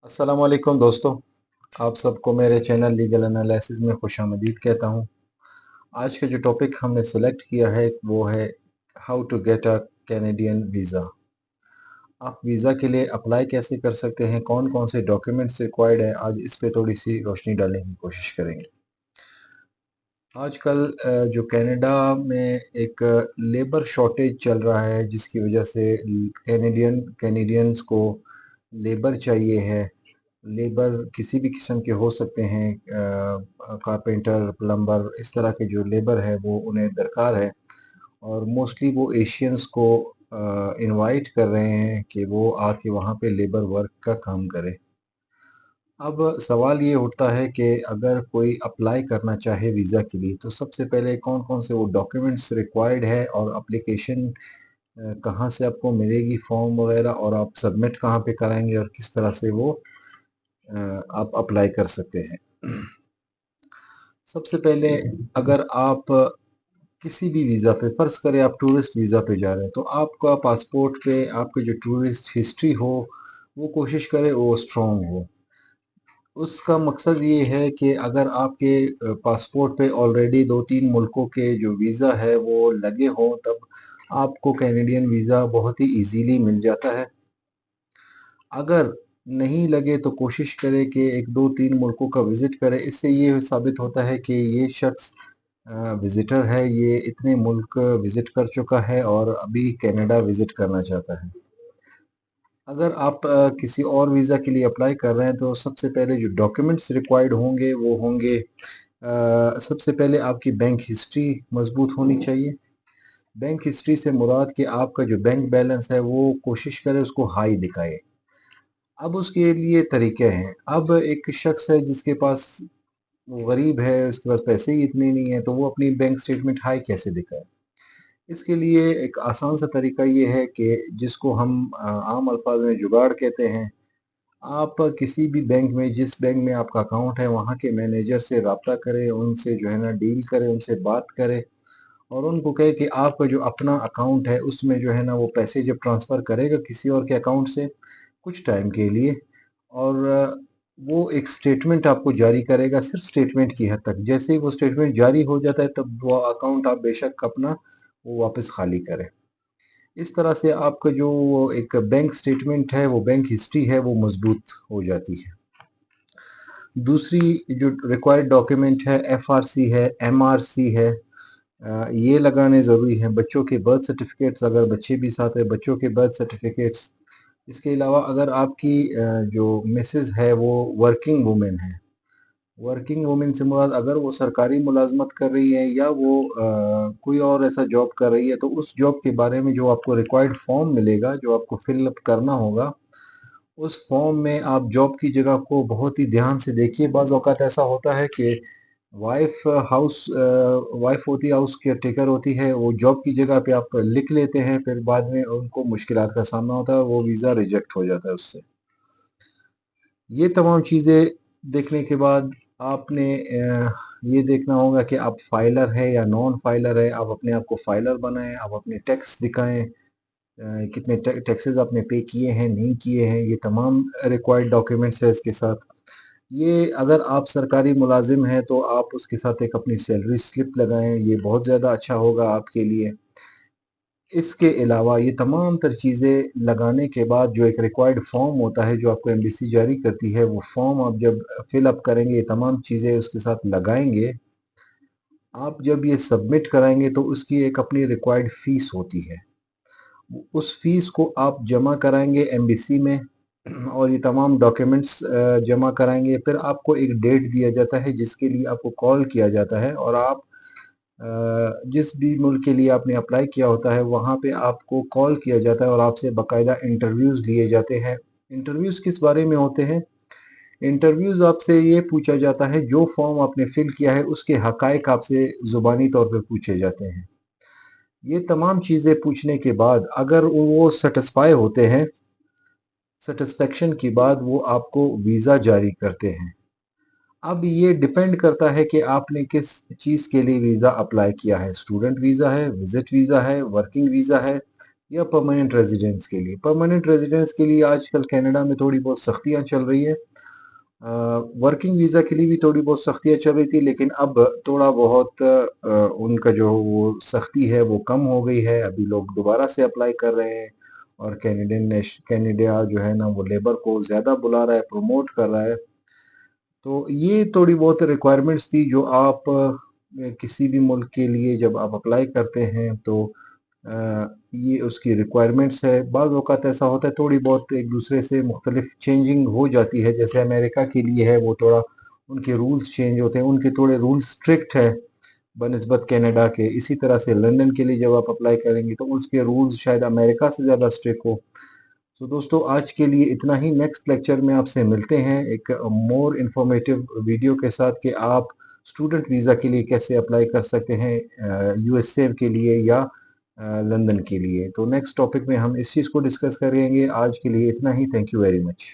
अस्सलाम वालेकुम दोस्तों। आप सबको मेरे चैनल लीगल एनालिसिस में खुशामदीद कहता हूँ। आज का जो टॉपिक हमने सेलेक्ट किया है वो है how to get a Canadian visa. आप वीज़ा के लिए अप्लाई कैसे कर सकते हैं, कौन कौन से डॉक्यूमेंट्स रिक्वायर्ड है, आज इस पे थोड़ी सी रोशनी डालने की कोशिश करेंगे। आजकल जो कनाडा में एक लेबर शॉर्टेज चल रहा है जिसकी वजह से कैनेडियंस को लेबर चाहिए है। लेबर किसी भी किस्म के हो सकते हैं, कारपेंटर, प्लम्बर, इस तरह के जो लेबर है वो उन्हें दरकार है। और मोस्टली वो एशियंस को इनवाइट कर रहे हैं कि वो आके वहाँ पे लेबर वर्क का काम करें। अब सवाल ये उठता है कि अगर कोई अप्लाई करना चाहे वीज़ा के लिए तो सबसे पहले कौन कौन से वो डॉक्यूमेंट्स रिक्वायर्ड है और एप्लीकेशन कहाँ से आपको मिलेगी, फॉर्म वगैरह, और आप सबमिट कहाँ पे कराएंगे और किस तरह से वो आप अप्लाई कर सकते हैं। सबसे पहले अगर आप किसी भी वीज़ा पे, फ़र्ज़ करें आप टूरिस्ट वीज़ा पे जा रहे हैं, तो आपका पासपोर्ट पे आपकी जो टूरिस्ट हिस्ट्री हो वो कोशिश करें वो स्ट्रॉन्ग हो। उसका मकसद ये है कि अगर आपके पासपोर्ट पे ऑलरेडी 2-3 मुल्कों के जो वीज़ा है वो लगे हों तब आपको कैनेडियन वीज़ा बहुत ही ईज़िली मिल जाता है। अगर नहीं लगे तो कोशिश करें कि 1-2-3 मुल्कों का विज़िट करें। इससे ये साबित होता है कि ये शख्स विज़िटर है, ये इतने मुल्क विज़िट कर चुका है और अभी कनाडा विज़िट करना चाहता है। अगर आप किसी और वीज़ा के लिए अप्लाई कर रहे हैं तो सबसे पहले जो डॉक्यूमेंट्स रिक्वायर्ड होंगे वो होंगे, सबसे पहले आपकी बैंक हिस्ट्री मज़बूत होनी चाहिए। बैंक हिस्ट्री से मुराद कि आपका जो बैंक बैलेंस है वो कोशिश करें उसको हाई दिखाए। अब उसके लिए तरीके हैं। अब एक शख्स है जिसके पास, वो गरीब है, उसके पास पैसे ही इतने नहीं है, तो वो अपनी बैंक स्टेटमेंट हाई कैसे दिखाए? इसके लिए एक आसान सा तरीका ये है कि जिसको हम आम अल्फाज में जुगाड़ कहते हैं। आप किसी भी बैंक में, जिस बैंक में आपका अकाउंट है, वहाँ के मैनेजर से रब्ता करें, उनसे जो है ना डील करें, उनसे बात करें और उनको कहें कि आपका जो अपना अकाउंट है उसमें जो है ना वो पैसे जब ट्रांसफ़र करेगा किसी और के अकाउंट से कुछ टाइम के लिए, और वो एक स्टेटमेंट आपको जारी करेगा सिर्फ स्टेटमेंट की हद तक। जैसे ही वो स्टेटमेंट जारी हो जाता है तब वो अकाउंट आप बेशक अपना वो वापस खाली करें। इस तरह से आपका जो वो एक बैंक स्टेटमेंट है, वो बैंक हिस्ट्री है, वो मजबूत हो जाती है। दूसरी जो रिक्वायर्ड डॉक्यूमेंट है, एफआरसी है, एमआरसी है, ये लगाने ज़रूरी हैं। बच्चों के बर्थ सर्टिफिकेट्स, अगर बच्चे भी साथ है, बच्चों के बर्थ सर्टिफिकेट्स। इसके अलावा अगर आपकी जो मिसेज़ है वो वर्किंग वूमेन है, वर्किंग वूमेन से मुराद अगर वो सरकारी मुलाजमत कर रही है या वो कोई और ऐसा जॉब कर रही है, तो उस जॉब के बारे में जो आपको रिक्वायर्ड फॉर्म मिलेगा, जो आपको फिल अप करना होगा, उस फॉर्म में आप जॉब की जगह को बहुत ही ध्यान से देखिए। बाज़ औक़ात ऐसा होता है कि वाइफ़ हाउस वाइफ़ होती है, हाउस केयरटेकर होती है, वो जॉब की जगह पे आप लिख लेते हैं, फिर बाद में उनको मुश्किलात का सामना होता है, वो वीज़ा रिजेक्ट हो जाता है उससे। ये तमाम चीज़ें देखने के बाद आपने ये देखना होगा कि आप फाइलर है या नॉन फाइलर है। आप अपने आप को फाइलर बनाएँ, आप अपने टैक्स दिखाएँ, कितने टैक्सेस आपने पे किए हैं, नहीं किए हैं, ये तमाम रिक्वायर्ड डॉक्यूमेंट्स है इसके साथ। ये अगर आप सरकारी मुलाज़िम हैं तो आप उसके साथ एक अपनी सैलरी स्लिप लगाएँ, ये बहुत ज़्यादा अच्छा होगा आपके लिए। इसके अलावा ये तमाम तर चीज़ें लगाने के बाद जो एक रिक्वायर्ड फॉर्म होता है जो आपको एम्बेसी जारी करती है, वो फॉर्म आप जब फिल अप करेंगे, ये तमाम चीज़ें उसके साथ लगाएँगे, आप जब ये सबमिट कराएँगे तो उसकी एक अपनी रिक्वायर्ड फ़ीस होती है। उस फ़ीस को आप जमा कराएँगे एम्बेसी में और ये तमाम डॉक्यूमेंट्स जमा कराएँगे। फिर आपको एक डेट दिया जाता है जिसके लिए आपको कॉल किया जाता है और आप जिस भी मुल्क के लिए आपने अप्लाई किया होता है वहाँ पे आपको कॉल किया जाता है और आपसे बाकायदा इंटरव्यूज़ लिए जाते हैं। इंटरव्यूज़ किस बारे में होते हैं? इंटरव्यूज़ आपसे ये पूछा जाता है, जो फॉर्म आपने फिल किया है उसके हक़ाइक़ आपसे ज़ुबानी तौर पे पूछे जाते हैं। ये तमाम चीज़ें पूछने के बाद अगर वो सैटिस्फाई होते हैं, सैटिस्फैक्शन के बाद वो आपको वीज़ा जारी करते हैं। अब ये डिपेंड करता है कि आपने किस चीज़ के लिए वीज़ा अप्लाई किया है। स्टूडेंट वीज़ा है, विज़िट वीज़ा है, वर्किंग वीज़ा है, या परमानेंट रेजिडेंस के लिए। परमानेंट रेजिडेंस के लिए आजकल कनाडा में थोड़ी बहुत सख्तियां चल रही है। वर्किंग वीज़ा के लिए भी थोड़ी बहुत सख्तियां चल रही थी, लेकिन अब थोड़ा बहुत उनका जो वो सख्ती है वो कम हो गई है। अभी लोग दोबारा से अप्लाई कर रहे हैं और कनाडा जो है ना वो लेबर को ज़्यादा बुला रहा है, प्रमोट कर रहा है। तो ये थोड़ी बहुत रिक्वायरमेंट्स थी जो आप किसी भी मुल्क के लिए जब आप अप्लाई करते हैं तो ये उसकी रिक्वायरमेंट्स है। बाज़ औक़ात ऐसा होता है थोड़ी बहुत एक दूसरे से मुख्तलिफ चेंजिंग हो जाती है। जैसे अमेरिका के लिए है वो थोड़ा उनके रूल्स चेंज होते हैं, उनके थोड़े रूल्स स्ट्रिक्ट है बनिस्बत कनाडा के। इसी तरह से लंदन के लिए जब आप अप्लाई करेंगे तो उसके रूल्स शायद अमेरिका से ज़्यादा स्ट्रिक्ट हो। तो दोस्तों आज के लिए इतना ही। नेक्स्ट लेक्चर में आपसे मिलते हैं एक मोर इन्फॉर्मेटिव वीडियो के साथ कि आप स्टूडेंट वीज़ा के लिए कैसे अप्लाई कर सकते हैं यूएसए के लिए या लंदन के लिए। तो नेक्स्ट टॉपिक में हम इस चीज़ को डिस्कस करेंगे। आज के लिए इतना ही। Thank you very much.